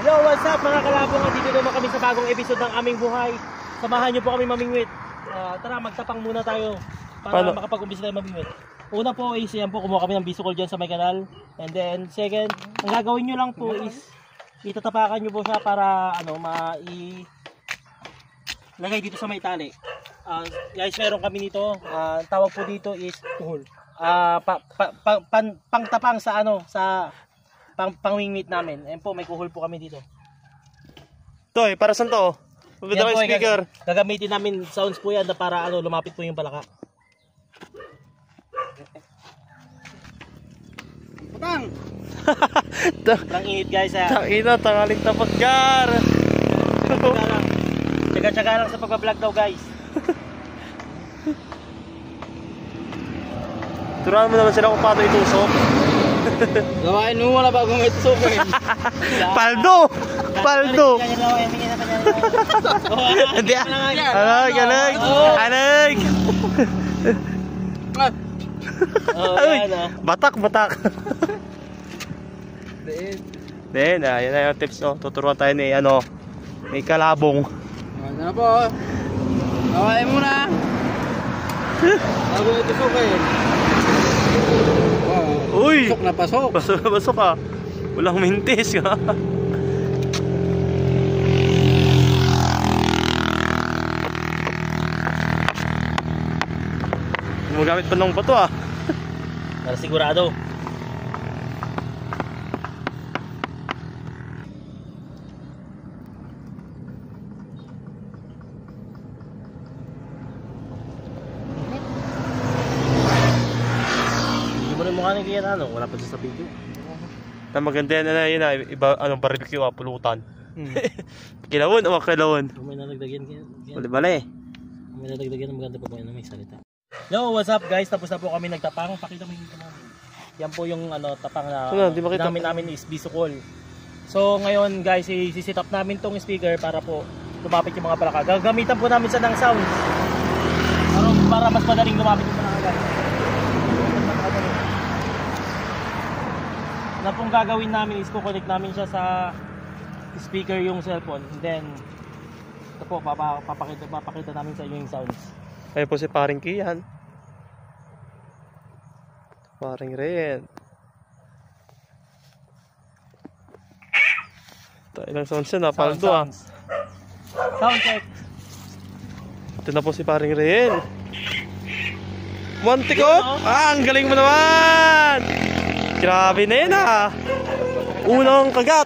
Yo, what's up mga kalabong? Dito naman kami sa bagong episode ng aming buhay. Samahan nyo po kami mamingwit. Tara, magtapang muna tayo para makapag-umpisa tayo mamingwit. Una po is, yan po, kumuha kami ng bisukol dyan sa may kanal. And then, second, ang gagawin nyo lang po is, itatapakan nyo po siya para, lagay dito sa may tali. Guys, meron kami nito. Tawag po dito is, tuhol. Pangtapang sa pangwingwit namin. Ayan po, may kuhol po kami dito. Toy, para saan to? Maganda kayo speaker. Gagamitin namin sounds po yan na para lumapit po yung palaka. Patang! Sobrang init guys ha. Tangina, tangaling tapat gar. Tsaga-tsaga lang sa pagbablog daw guys. Turuan mo naman sila kung paano itusok. Gawain mo muna bago mo itusukin. Paldo! Paldo! Hindi ah. Alag! Batak! Then, yan na yung tips. Tuturuan tayo ni may kalabong. Ano po? Gawain mo na. Bago mo itusukin. Uy! Pasok na pasok. Pasok ka. Walang mintis ka. Gumagamit pa ng bato ah. Para sigurado. Mukha ng kaya wala pa sa video. Na maganda yan iba barbecue pulutan. Kilawon o kilawon? May nalagdagan kaya. Bali. May nalagdagan maganda pa po yan may salita. Yo, what's up guys? Tapos na po kami nagtapang. Pakita mo yung namin. Yan po yung tapang na namin is bisukol. So ngayon guys, i-set up namin tong speaker para po lumapit yung mga palaka. Gagamitan po namin sa ng sound. Para mas madaling lumapit yung palaka guys. Na pong gagawin namin is kukonek namin siya sa speaker yung cellphone. And then ito po papakita namin sa inyo yung sounds. Ayun po si paring Kian. Paring Ren. Ito ilang sounds yun paldo ah. Sound check. Ito na po si paring Ren. Montik oh! Ang galing mo naman! Grabe na yun ah! Unang kagat!